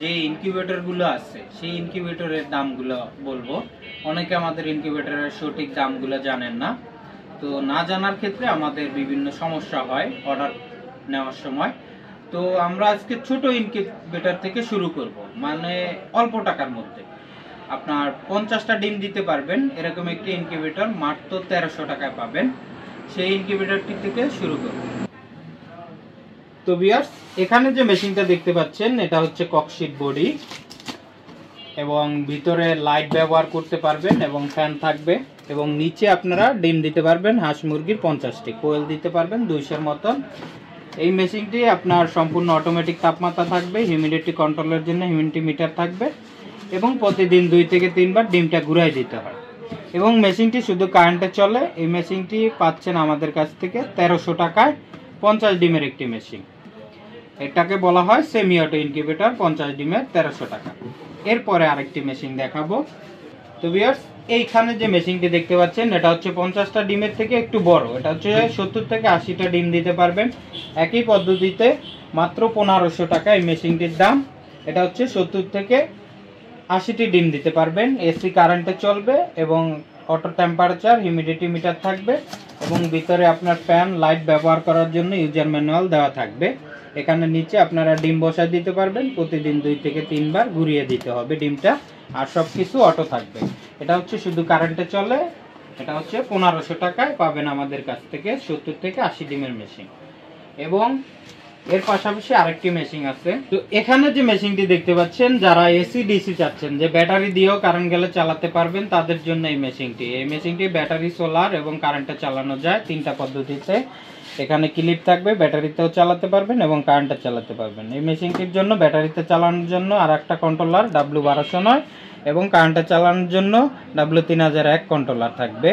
যে ইনকিউবেটরগুলো আছে সেই ইনকিউবেটরের দামগুলো বলবো। অনেকে আমাদের ইনকিউবেটরের সঠিক দামগুলো জানেন না, তো না জানার ক্ষেত্রে আমাদের বিভিন্ন সমস্যা হয় অর্ডার নেওয়ার সময়। তো আমরা আজকে ছোট ইনকিউবেটর থেকে শুরু করব, মানে অল্প টাকার মধ্যে আপনার 50টা ডিম দিতে পারবেন এরকম একটি ইনকিউবেটর মাত্র 1300 টাকায় পাবেন। সেই ইনকিউবেটরটি থেকে শুরু করব। তো ভিউয়ার্স, এখানে যে মেশিনটা দেখতে পাচ্ছেন এটা হচ্ছে ককশিট বডি এবং ভিতরে লাইট ব্যবহার করতে পারবেন এবং ফ্যান থাকবে এবং নিচে আপনারা ডিম দিতে পারবেন হাঁস মুরগির 50টি, কোয়েল দিতে পারবেন 200-এর মতন। এই মেশিনটি আপনার সম্পূর্ণ অটোমেটিক তাপমাত্রা থাকবে, হিউমিডিটি কন্ট্রোলের জন্য হিউমিডিটি মিটার থাকবে এবং প্রতিদিন 2 থেকে 3 বার ডিমটা ঘুরাই দিতে হয় এবং মেশিনটি শুধু কারেন্টে চলে। এই মেশিনটি পাচ্ছেন আমাদের কাছ থেকে 1300 টাকায় 50 ডিমের একটি মেশিন। এটাকে বলা হয় সেমি অটো ইনকিউবেটর, 50 ডিমের 1300 টাকা। এরপরে আরেকটি মেশিন দেখাবো। তো ভিউয়ার্স, এইখানে যে মেশিনটি দেখতে পাচ্ছেন এটা হচ্ছে 50টা ডিমের থেকে একটু বড়। এটা হচ্ছে 70 থেকে 80টা ডিম দিতে পারবেন একই পদ্ধতিতে, মাত্র 1500 টাকা এই মেশিনটির দাম। এটা হচ্ছে 70 থেকে 80টি ডিম দিতে পারবেন, এসি কারেন্টে চলবে এবং অটো টেম্পারেচার হিউমিডিটি মিটার থাকবে এবং ভিতরে আপনার ফ্যান লাইট ব্যবহার করার জন্য ইউজার ম্যানুয়াল দেওয়া থাকবে। এখানে নিচে আপনারা ডিম বসায় দিতে পারবেন, প্রতিদিন 2 থেকে 3 বার ঘুরিয়ে দিতে হবে ডিমটা, আর সব কিছু অটো থাকবে। এটা হচ্ছে শুধু কারেন্টে চলে। এটা হচ্ছে 1500 টাকায় পাবেন আমাদের কাছ থেকে 70 থেকে 80 ডিমের মেশিন। এবং এর পাশাপাশি আরেকটি মেশিন আছে। তো এখানে যে মেশিনটি দেখতে পাচ্ছেন, যারা এসি ডিসি চাচ্ছেন যে ব্যাটারি দিয়েও কারেন্ট গেলে চালাতে পারবেন তাদের জন্য এই মেশিনটি ব্যাটারি, সোলার এবং কারেন্টে চালানো যায় 3টা পদ্ধতিতে। এখানে ক্লিপ থাকবে, ব্যাটারিতেও চালাতে পারবেন এবং কারেন্টে চালাতে পারবেন। এই মেশিনটির জন্য ব্যাটারিতে চালানোর জন্য আর একটা কন্ট্রোলার W1209 এবং কারেন্টে চালানোর জন্য W3001 কন্ট্রোলার থাকবে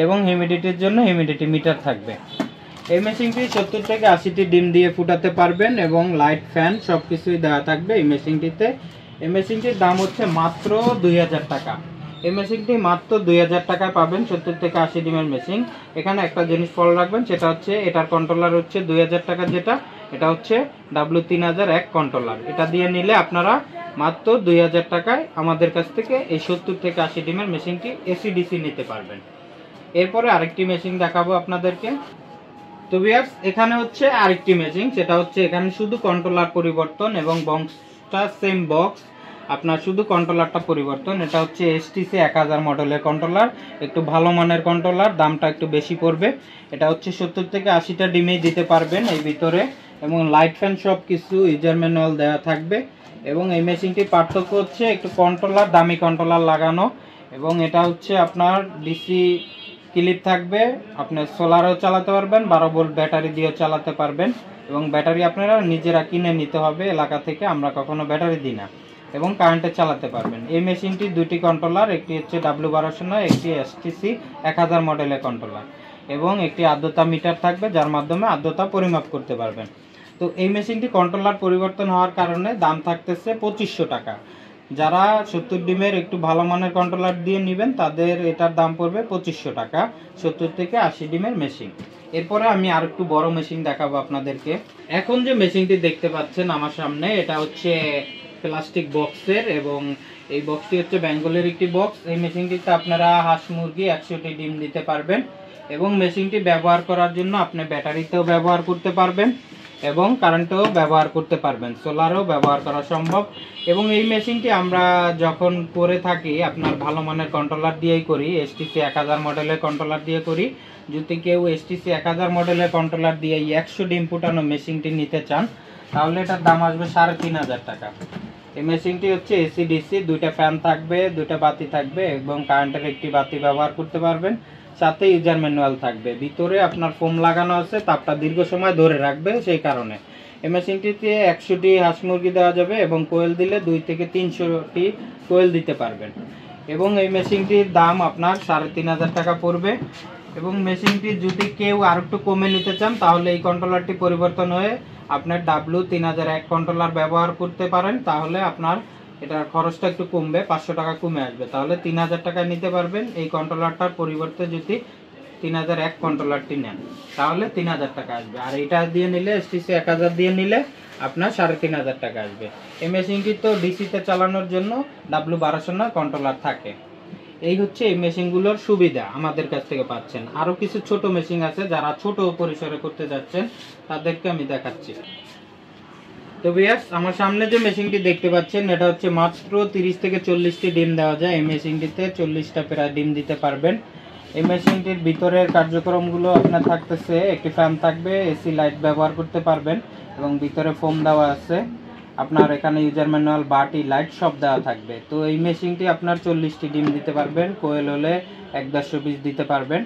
এবং হিউমিডিটির জন্য হিউমিডিটি মিটার থাকবে। এই মেশিনটি 70 থেকে 80টি ডিম দিয়ে ফুটাতে পারবেন এবং লাইট ফ্যান সবকিছুই দেওয়া থাকবে এই মেশিনটিতে। এই মেশিনটির দাম হচ্ছে মাত্র 2000 টাকা। এই মেশিনটি মাত্র 2000 টাকায় পাবেন 70 থেকে 80 ডিমের মেশিন। এখানে একটা জিনিস ফলো রাখবেন, সেটা হচ্ছে এটার কন্ট্রোলার হচ্ছে 2000 টাকা, যেটা এটা হচ্ছে W3001 কন্ট্রোলার। এটা দিয়ে নিলে আপনারা মাত্র 2000 টাকায় আমাদের কাছ থেকে এই 70 থেকে 80 ডিমের মেশিনটি এসি ডিসি নিতে পারবেন। এরপরে আরেকটি মেশিন দেখাবো আপনাদেরকে। তো ভিউয়ার্স, এখানে হচ্ছে আরেকটি মেশিন, সেটা হচ্ছে এখানে শুধু কন্ট্রোলার পরিবর্তন এবং বক্সটা সেম বক্স, আপনার শুধু কন্ট্রোলারটা পরিবর্তন। এটা হচ্ছে STC 1000 মডেলের কন্ট্রোলার, একটু ভালো মানের কন্ট্রোলার, দামটা একটু বেশি পড়বে। এটা হচ্ছে 70 থেকে 80টা ডিমেই দিতে পারবেন এই ভিতরে এবং লাইট ফ্যান সব কিছু ইউজার ম্যানুয়াল দেওয়া থাকবে। এবং এই মেশিনটির পার্থক্য হচ্ছে একটু কন্ট্রোলার, দামি কন্ট্রোলার লাগানো এবং এটা হচ্ছে আপনার ডিসি ক্লিপ থাকবে, আপনি সোলারও চালাতে পারবেন, 12 ভোল্ট ব্যাটারি দিয়েও চালাতে পারবেন এবং ব্যাটারি আপনারা নিজেরা কিনে নিতে হবে এলাকা থেকে, আমরা কখনো ব্যাটারি দিই না, এবং কারেন্টে চালাতে পারবেন। এই মেশিনটি 2টি কন্ট্রোলার, একটি হচ্ছে W1209, একটি STC 1000 মডেলের কন্ট্রোলার এবং একটি আর্দ্রতা মিটার থাকবে যার মাধ্যমে আর্দ্রতা পরিমাপ করতে পারবেন। তো এই মেশিনটি কন্ট্রোলার পরিবর্তন হওয়ার কারণে দাম থাকতেছে 2500 টাকা। যারা 70 ডিমের একটু ভালো মানের কন্ট্রোলার দিয়ে নেবেন তাদের এটার দাম পড়বে 2500 টাকা, 70 থেকে 80 ডিমের মেশিন। এরপরে আমি আর একটু বড় মেশিন দেখাবো আপনাদেরকে। এখন যে মেশিনটি দেখতে পাচ্ছেন আমার সামনে, এটা হচ্ছে প্লাস্টিক বক্সের এবং এই বক্সটি হচ্ছে বেঙ্গলের একটি বক্স। এই মেশিনটিতে আপনারা হাঁস মুরগি 100টি ডিম দিতে পারবেন এবং মেশিনটি ব্যবহার করার জন্য আপনি ব্যাটারিতেও ব্যবহার করতে পারবেন এবং কারেন্টেও ব্যবহার করতে পারবেন, সোলারও ব্যবহার করা সম্ভব। এবং এই মেশিনটি আমরা যখন করে থাকি আপনার ভালো মানের কন্ট্রোলার দিয়েই করি, STC 1000 মডেলের কন্ট্রোলার দিয়ে করি। যদি কেউ STC 1000 মডেলের কন্ট্রোলার দিয়ে 100 ডিম ফুটানো মেশিনটি নিতে চান তাহলে এটার দাম আসবে 3500 টাকা। এই মেশিনটি হচ্ছে এসি ডিসি, 2টা ফ্যান থাকবে, 2টা বাতি থাকবে এবং কারেন্টের একটি বাতি ব্যবহার করতে পারবেন, সাথে ইউজার ম্যানুয়াল থাকবে। ভিতরে আপনার ফোম লাগানো আছে, তাপটা দীর্ঘ সময় ধরে রাখবে, সেই কারণে এই মেশিনটিতে 100টি হাঁস মুরগি দেওয়া যাবে এবং কোয়েল দিলে 2 থেকে 300টি কোয়েল দিতে পারবেন। এবং এই মেশিনটির দাম আপনার 3500 টাকা পড়বে। এবং মেশিনটি যদি কেউ আর একটু কমে নিতে চান তাহলে এই কন্ট্রোলারটি পরিবর্তন হয়ে আপনার W3001 কন্ট্রোলার ব্যবহার করতে পারেন, তাহলে আপনার এটার খরচটা একটু কমবে, 500 টাকা কমে আসবে, তাহলে 3000 টাকায় নিতে পারবেন। এই কন্ট্রোলারটার পরিবর্তে যদি 3001 কন্ট্রোলারটি নেন তাহলে 3000 টাকা আসবে। আর এটা দিয়ে নিলে এসটিসি 1000 দিয়ে নিলে আপনার 3500 টাকা আসবে। এই মেশিনটি তো ডিসিতে চালানোর জন্য W1209 কন্ট্রোলার থাকে। এই হচ্ছে এই মেশিনগুলোর সুবিধা আমাদের কাছ থেকে পাচ্ছেন। আরও কিছু ছোট মেশিন আছে, যারা ছোট পরিসরে করতে যাচ্ছেন তাদেরকে আমি দেখাচ্ছি। তো ভিউয়ার্স, আমার সামনে যে মেশিনটি দেখতে পাচ্ছেন এটা হচ্ছে মাত্র 30 থেকে 40টি ডিম দেওয়া যায়। এই মেশিনটিতে 40টা প্রায় ডিম দিতে পারবেন। এই মেশিনটির ভিতরের কার্যক্রমগুলো আপনার থাকতেছে, একটি ফ্যান থাকবে, এসি লাইট ব্যবহার করতে পারবেন এবং ভিতরে ফোম দেওয়া আছে। আপনার এখানে ইউজার ম্যানুয়াল, বাটি, লাইট সব দেওয়া থাকবে। তো এই মেশিনটি আপনার 40টি ডিম দিতে পারবেন, কোয়েল হলে 1-150 পিস দিতে পারবেন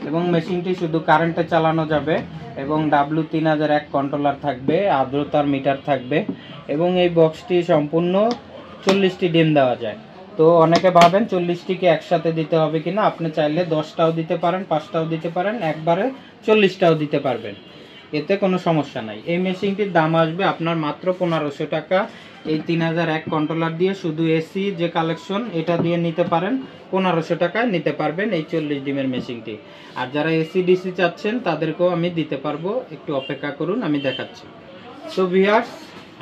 এবং মেশিনটি শুধু কারেন্টে চালানো যাবে এবং W3001 কন্ট্রোলার থাকবে, আর্দ্রতার মিটার থাকবে এবং এই বক্সটি সম্পূর্ণ 40টি ডিম দেওয়া যায়। তো অনেকে ভাবেন 40টিকে একসাথে দিতে হবে কিনা, আপনি চাইলে 10টাও দিতে পারেন, 5টাও দিতে পারেন, একবারে 40টাও দিতে পারবেন, এতে কোনো সমস্যা নাই। এই মেশিনটির দাম আসবে আপনার মাত্র 1500 টাকা। এই 3001 কন্ট্রোলার দিয়ে শুধু এসি যে কালেকশন এটা দিয়ে নিতে পারেন, 1500 টাকায় নিতে পারবেন এই 40 ডিমের মেশিনটি। আর যারা এসি ডিসি চাচ্ছেন তাদেরকেও আমি দিতে পারবো, একটু অপেক্ষা করুন, আমি দেখাচ্ছি। তো ভিউয়ার্স,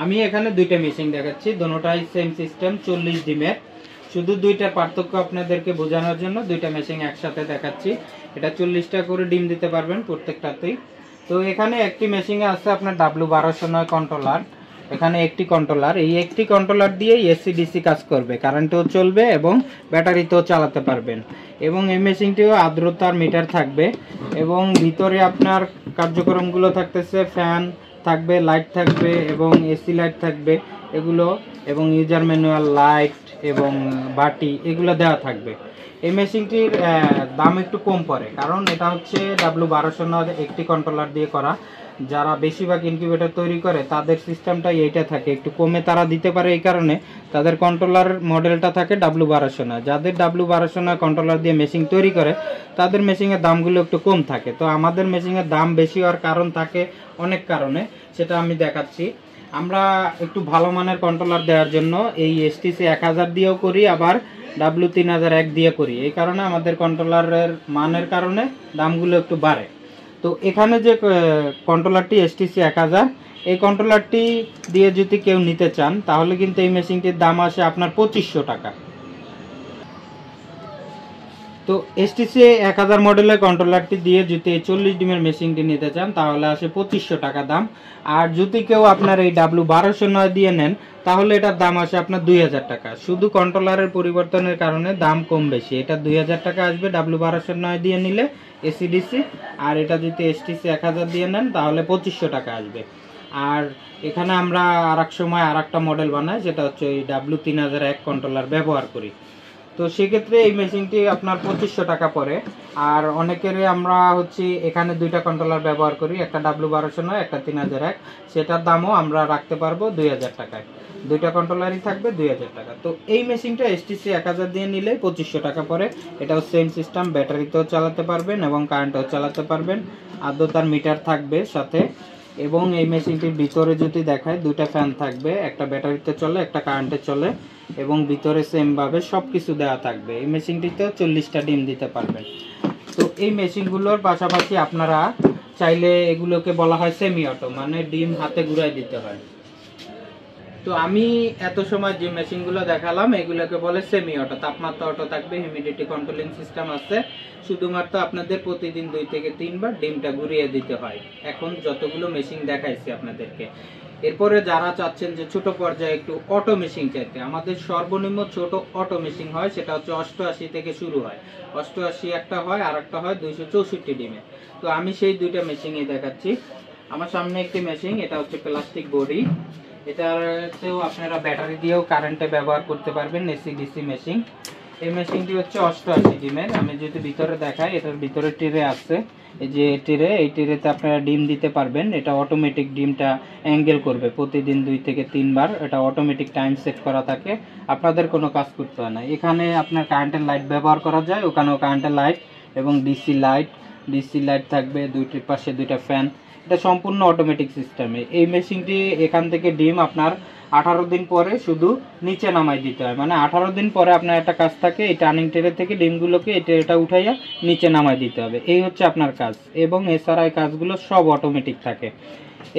আমি এখানে দুইটা মেশিন দেখাচ্ছি, দুটোটাই সেম সিস্টেম 40 ডিমের। শুধু দুইটার পার্থক্য আপনাদেরকে বোঝানোর জন্য দুইটা মেশিন একসাথে দেখাচ্ছি। এটা 40টা করে ডিম দিতে পারবেন প্রত্যেকটাতেই। তো এখানে একটি মেশিনে আছে আপনার W1209 কন্ট্রোলার। এখানে একটি কন্ট্রোলার, এই একটি কন্ট্রোলার দিয়ে এসি ডিসি কাজ করবে, কারেন্টেও চলবে এবং ব্যাটারিতেও চালাতে পারবেন। এবং এই মেশিনটিও আর্দ্রতার মিটার থাকবে এবং ভিতরে আপনার কার্যক্রমগুলো থাকতেছে, ফ্যান থাকবে, লাইট থাকবে এবং এসি লাইট থাকবে এগুলো, এবং ইউজার ম্যানুয়াল, লাইট এবং বাটি এগুলো দেওয়া থাকবে। এই মেশিনটির দাম একটু কম পড়ে, কারণ এটা হচ্ছে W1209 একটি কন্ট্রোলার দিয়ে করা। যারা বেশিরভাগ ইনকিউবেটর তৈরি করে তাদের সিস্টেমটাই এইটা থাকে, একটু কমে তারা দিতে পারে, এই কারণে তাদের কন্ট্রোলার মডেলটা থাকে W1209। যাদের W1209 কন্ট্রোলার দিয়ে মেশিন তৈরি করে তাদের মেশিনের দামগুলো একটু কম থাকে। তো আমাদের মেশিনের দাম বেশি হওয়ার কারণ থাকে অনেক কারণে, সেটা আমি দেখাচ্ছি। আমরা একটু ভালো মানের কন্ট্রোলার দেওয়ার জন্য এই এসটিসি 1000 দিয়েও করি, আবার W3001 দিয়ে করি। এই কারণে আমাদের কন্ট্রোলারের মানের কারণে দামগুলো একটু বাড়ে। তো এখানে যে কন্ট্রোলারটি এসটিসি 1000, এই কন্ট্রোলারটি দিয়ে যদি কেউ নিতে চান তাহলে কিন্তু এই মেশিনটির দাম আসে আপনার 2500 টাকা। তো এসটিসি 1000 মডেলের কন্ট্রোলারটি দিয়ে যদি এই 40 ডিমের মেশিনটি নিতে চান তাহলে আসে 2500 টাকা দাম। আর যদি কেউ আপনার এই W1209 দিয়ে নেন তাহলে এটার দাম আসে আপনার 2000 টাকা। শুধু কন্ট্রোলারের পরিবর্তনের কারণে দাম কম বেশি, এটা 2000 টাকা আসবে W1209 দিয়ে নিলে এসিডিসি, আর এটা যদি এসটিসি 1000 দিয়ে নেন তাহলে 2500 টাকা আসবে। আর এখানে আমরা আর এক সময় আর একটা মডেল বানাই, যেটা হচ্ছে এই W3001 কন্ট্রোলার ব্যবহার করি। তো সেক্ষেত্রে এই মেশিনটি আপনার 2500 টাকা পড়ে। আর অনেকের আমরা হচ্ছে এখানে দুইটা কন্ট্রোলার ব্যবহার করি, একটা W1209, একটা 3001, সেটার দামও আমরা রাখতে পারবো 2000 টাকায়। দুইটা কন্ট্রোলারই থাকবে 2000 টাকা। তো এই মেশিনটা এসটিসি 1000 দিয়ে নিলে 2500 টাকা পড়ে। এটাও সেম সিস্টেম, ব্যাটারিতেও চালাতে পারবেন এবং কারেন্টেও চালাতে পারবেন, আর্দ্রতার মিটার থাকবে সাথে। এবং এই মেশিনটির ভিতরে যদি দেখায়, দুইটা ফ্যান থাকবে, একটা ব্যাটারিতে চলে, একটা কারেন্টে চলে এবং ভিতরে সেম ভাবে সবকিছু দেওয়া থাকবে। এই মেশিনটিতে 40টা ডিম দিতে পারবেন। তো এই মেশিনগুলোর পাশাপাশি আপনারা চাইলে, এগুলোকে বলা হয় সেমি অটো, মানে ডিম হাতে ঘুরাই দিতে হয়। তো আমি এত সময় যে মেশিনগুলো দেখালাম এগুলোকে বলে সেমি অটো। তাপমাত্রা অটো থাকবে, হিউমিডিটি কন্ট্রোলিং সিস্টেম আছে, শুধুমাত্র আপনাদের প্রতিদিন 2 থেকে 3 বার ডিমটা ঘুরিয়ে দিতে হয়। এখন যতগুলো মেশিন দেখাইছি আপনাদেরকে, এরপরে যারা চাচ্ছেন যে ছোট পর্যায়ে একটু অটো মেশিন চাইতে, আমাদের সর্বনিম্ন ছোট অটো মেশিন হয়, সেটা হচ্ছে 88 থেকে শুরু হয়। 88 একটা হয়, আর একটা হয় 264 ডিমে। তো আমি সেই দুইটা মেশিনই দেখাচ্ছি। আমার সামনে একটি মেশিন, এটা হচ্ছে প্লাস্টিক বডি, এটাতেও আপনারা ব্যাটারি দিয়েও কারেন্টে ব্যবহার করতে পারবেন, এসি ডিসি মেশিন। এই মেশিনটি হচ্ছে 88 ডিমের। আমি যদি ভিতরে দেখাই, এটার ভিতরে টিরে আছে, এই যে টিরে, এই টিরেতে আপনারা ডিম দিতে পারবেন। এটা অটোমেটিক ডিমটা অ্যাঙ্গেল করবে প্রতিদিন 2 থেকে 3 বার। এটা অটোমেটিক টাইম সেট করা থাকে, আপনাদের কোনো কাজ করতে হয় না। এখানে আপনার কারেন্টের লাইট ব্যবহার করা যায়, ওখানেও কারেন্টের লাইট এবং ডিসি লাইট থাকবে, দুইটির পাশে দুইটা ফ্যান। এটা সম্পূর্ণ অটোমেটিক সিস্টেমে। এই মেশিনটি এখান থেকে ডিম আপনার 18 দিন পরে শুধু নিচে নামাই দিতে হয়, মানে 18 দিন পরে আপনার একটা কাজ থাকে, এই টার্নিং ট্রে থেকে ডিমগুলোকে এটা উঠাইয়া নিচে নামাই দিতে হবে, এই হচ্ছে আপনার কাজ। এবং এছাড়া এই কাজগুলো সব অটোমেটিক থাকে।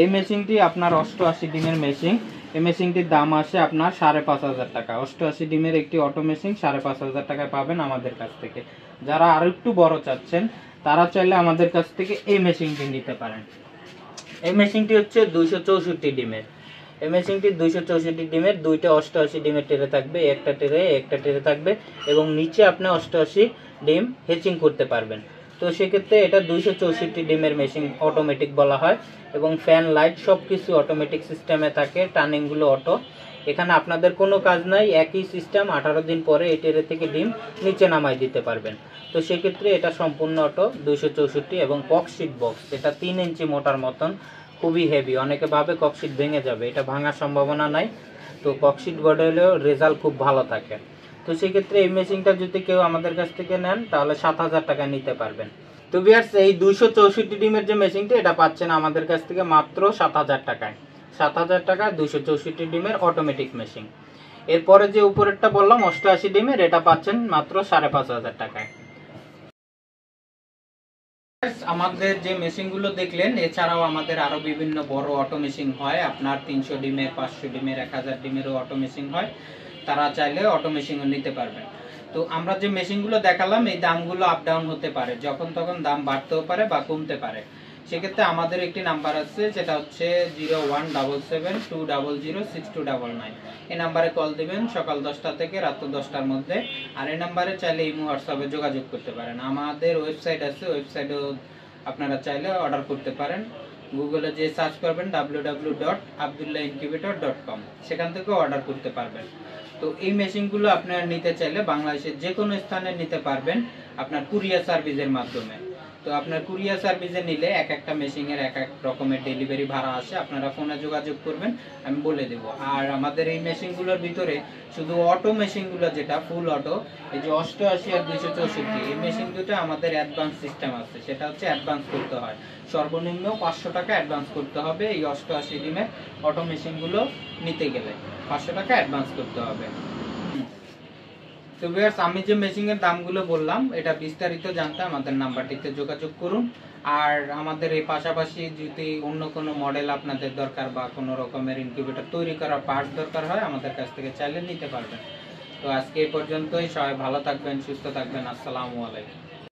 এই মেশিনটি আপনার 88 ডিমের মেশিন। এই মেশিনটির দাম আসে আপনার 5,500 টাকা। 88 ডিমের একটি অটো মেশিন 5,500 টাকায় পাবেন আমাদের কাছ থেকে। যারা আরো একটু বড় চাচ্ছেন তারা চাইলে আমাদের কাছ থেকে এই মেশিনটি নিতে পারেন। এই মেশিনটি হচ্ছে 264 ডিমের। এই মেশিনটি 264 ডিমের, দুইটা 88 ডিমের ট্রে থাকবে, একটা ট্রে থাকবে এবং নিচে আপনি 88 ডিম হেচিং করতে পারবেন। তো সেক্ষেত্রে এটা 264 ডিমের মেশিন অটোমেটিক বলা হয় এবং ফ্যান লাইট সব কিছু অটোমেটিক সিস্টেমে থাকে, টার্নিংগুলো অটো। এখানে আপনাদের কোনো কাজ নাই, একই সিস্টেম। 18 দিন পরে এই ট্রে থেকে ডিম নিচে নামাই দিতে পারবেন। তো সেক্ষেত্রে এটা সম্পূর্ণ অটো 264 এবং ককশিট বক্স, এটা 3 ইঞ্চি মোটার মতন, খুবই হেভি। অনেকে ভাবে ককশিট ভেঙে যাবে, এটা ভাঙার সম্ভাবনা নাই। তো ককশিট বোর্ড হলেও রেজাল্ট খুব ভালো থাকে। তো সেক্ষেত্রে এই মেশিনটা যদি কেউ আমাদের কাছ থেকে নেন তাহলে 7,000 টাকা নিতে পারবেন। তো ভিউয়ার্স, এই 264 ডিমের যে মেশিনটা এটা পাচ্ছেন আমাদের কাছ থেকে মাত্র 7,000 টাকায়। 7,000 টাকা 264 ডিমের অটোমেটিক মেশিন। এরপরে যে উপরেরটা বললাম 88 ডিমের, এটা পাচ্ছেন মাত্র 5,500 টাকায়। আমাদের যে মেশিনগুলো দেখলেন, এছাড়াও আমাদের আরো বিভিন্ন বড় অটো মেশিন হয়, আপনার 300 ডিমের, 500 ডিমের, 1000 ডিমেরও অটো মেশিন হয়। তারা চাইলে অটো মেশিনও নিতে পারবেন। তো আমরা যে মেশিনগুলো দেখালাম এই দামগুলো আপ ডাউন হতে পারে, যখন তখন দাম বাড়তেও পারে বা কমতে পারে। সেক্ষেত্রে আমাদের একটি নাম্বার আছে, যেটা হচ্ছে 0177200629। এই নাম্বারে কল দিবেন সকাল 10টা থেকে রাত 10টার মধ্যে। আর এই নাম্বারে চাইলে ইমো হোয়াটসঅ্যাপে যোগাযোগ করতে পারেন। আমাদের ওয়েবসাইট আছে, ওয়েবসাইটেও আপনারা চাইলে অর্ডার করতে পারেন। গুগলে যে সার্চ করবেন www.abdullahincubator.com, সেখান থেকেও অর্ডার করতে পারবেন। তো এই মেশিনগুলো আপনারা নিতে চাইলে বাংলাদেশের যে কোনো স্থানে নিতে পারবেন আপনার কুরিয়ার সার্ভিসের মাধ্যমে। তো আপনার কুরিয়ার সার্ভিসে নিলে এক একটা মেশিনের এক এক রকমের ডেলিভারি ভাড়া আসে, আপনারা ফোনে যোগাযোগ করবেন, আমি বলে দেব। আর আমাদের এই মেশিনগুলোর ভিতরে শুধু অটো মেশিনগুলো যেটা ফুল অটো, এই যে 88 আর 264, এই মেশিন দুটো আমাদের অ্যাডভান্স সিস্টেম আছে, সেটা হচ্ছে অ্যাডভান্স করতে হয়। সর্বনিম্ন 500 টাকা অ্যাডভান্স করতে হবে এই 88 ডিমের অটো মেশিনগুলো নিতে গেলে 500 টাকা অ্যাডভান্স করতে হবে। তো ভিউয়ার্স, আমি যে মেশিনের দামগুলো বললাম এটা বিস্তারিত জানতে আমাদের নাম্বারটিতে যোগাযোগ করুন। আর আমাদের এই পাশাপাশি যদি অন্য কোনো মডেল আপনাদের দরকার বা কোনো রকমের ইনকিউবেটর তৈরি করার পার্টস দরকার হয় আমাদের কাছ থেকে চাইলে নিতে পারবেন। তো আজকে এই পর্যন্তই। সবাই ভালো থাকবেন, সুস্থ থাকবেন। আসসালামু আলাইকুম।